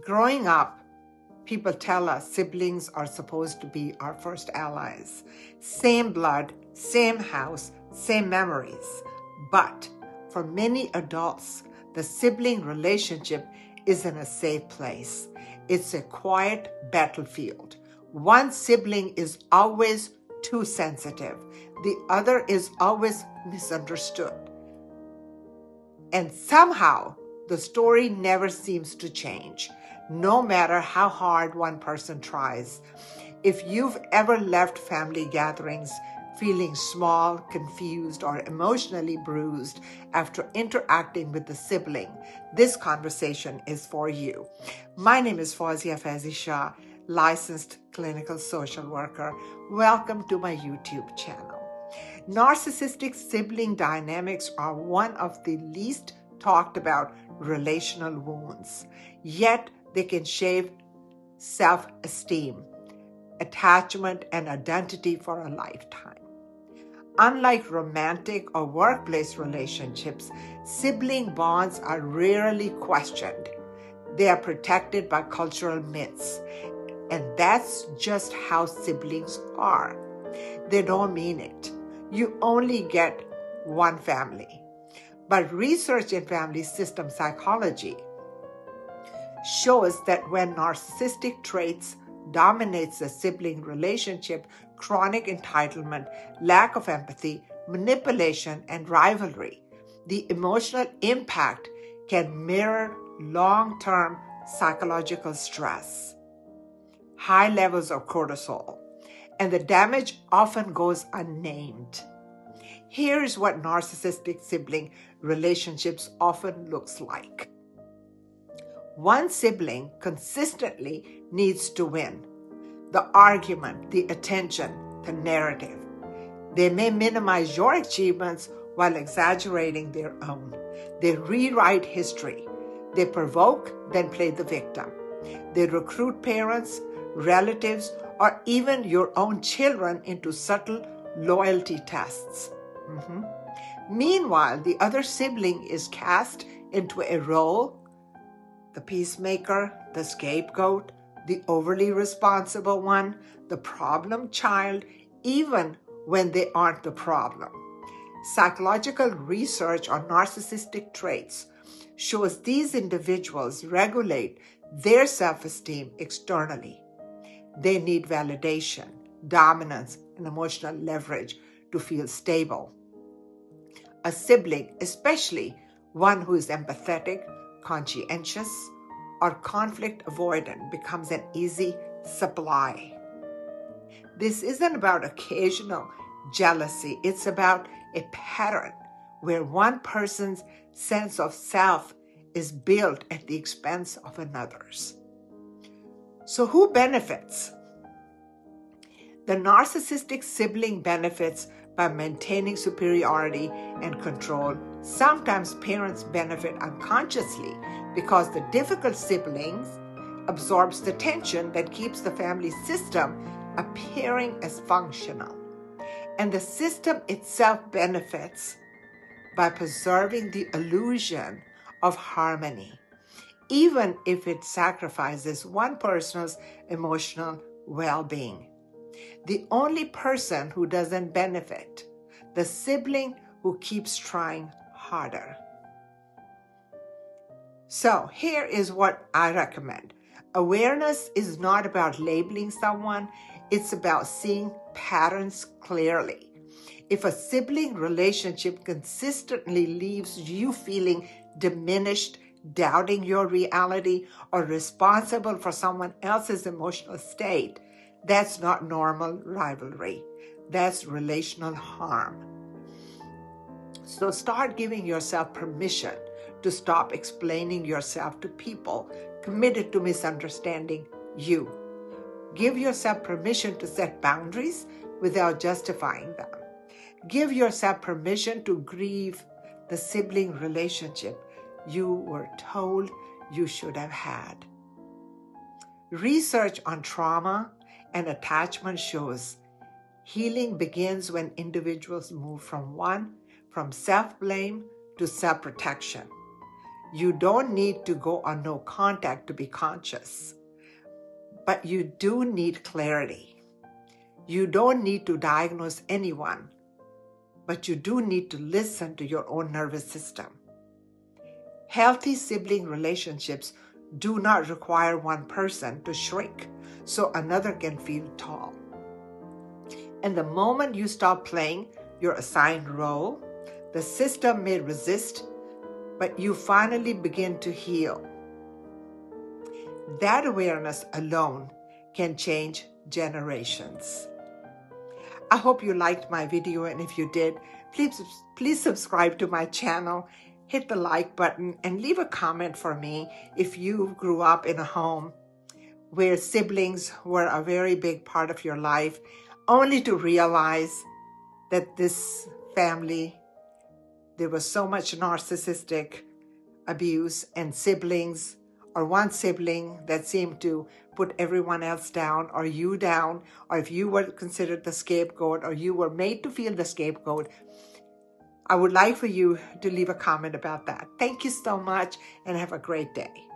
Growing up, people tell us siblings are supposed to be our first allies. Same blood, same house, same memories. But for many adults, the sibling relationship isn't a safe place. It's a quiet battlefield. One sibling is always too sensitive. The other is always misunderstood. And somehow, the story never seems to change, no matter how hard one person tries. If you've ever left family gatherings feeling small, confused, or emotionally bruised after interacting with the sibling, this conversation is for you. My name is Fawzia Faizi Shah, licensed clinical social worker. Welcome to my YouTube channel. Narcissistic sibling dynamics are one of the least talked about relational wounds, yet they can shape self-esteem, attachment, and identity for a lifetime. Unlike romantic or workplace relationships, sibling bonds are rarely questioned. They are protected by cultural myths, and that's just how siblings are. They don't mean it. You only get one family. But research in family system psychology shows that when narcissistic traits dominates the sibling relationship, chronic entitlement, lack of empathy, manipulation, and rivalry, the emotional impact can mirror long-term psychological stress, high levels of cortisol, and the damage often goes unnamed. Here's what narcissistic sibling relationships often looks like. One sibling consistently needs to win. The argument, the attention, the narrative. They may minimize your achievements while exaggerating their own. They rewrite history. They provoke, then play the victim. They recruit parents, relatives, or even your own children into subtle loyalty tests. Meanwhile, the other sibling is cast into a role: the peacemaker, the scapegoat, the overly responsible one, the problem child, even when they aren't the problem. Psychological research on narcissistic traits shows these individuals regulate their self-esteem externally. They need validation, dominance, and emotional leverage to feel stable. A sibling, especially one who is empathetic, conscientious, or conflict avoidant, becomes an easy supply. This isn't about occasional jealousy. It's about a pattern where one person's sense of self is built at the expense of another's. So who benefits? The narcissistic sibling benefits by maintaining superiority and control. Sometimes parents benefit unconsciously because the difficult siblings absorbs the tension that keeps the family system appearing as functional. And the system itself benefits by preserving the illusion of harmony, even if it sacrifices one person's emotional well-being. The only person who doesn't benefit, the sibling who keeps trying harder. So here is what I recommend. Awareness is not about labeling someone, it's about seeing patterns clearly. If a sibling relationship consistently leaves you feeling diminished, doubting your reality, or responsible for someone else's emotional state, that's not normal rivalry. That's relational harm. So start giving yourself permission to stop explaining yourself to people committed to misunderstanding you. Give yourself permission to set boundaries without justifying them. Give yourself permission to grieve the sibling relationship you were told you should have had. Research on trauma and attachment shows healing begins when individuals move from self-blame to self-protection. You don't need to go on no contact to be conscious, but you do need clarity. You don't need to diagnose anyone, but you do need to listen to your own nervous system. Healthy sibling relationships do not require one person to shrink so another can feel tall. And the moment you stop playing your assigned role, the system may resist, but you finally begin to heal. That awareness alone can change generations. I hope you liked my video, and if you did, please subscribe to my channel, hit the like button, and leave a comment for me if you grew up in a home where siblings were a very big part of your life, only to realize that this family, there was so much narcissistic abuse, and siblings, or one sibling that seemed to put everyone else down, or you down, or if you were considered the scapegoat, or you were made to feel the scapegoat. I would like for you to leave a comment about that. Thank you so much, and have a great day.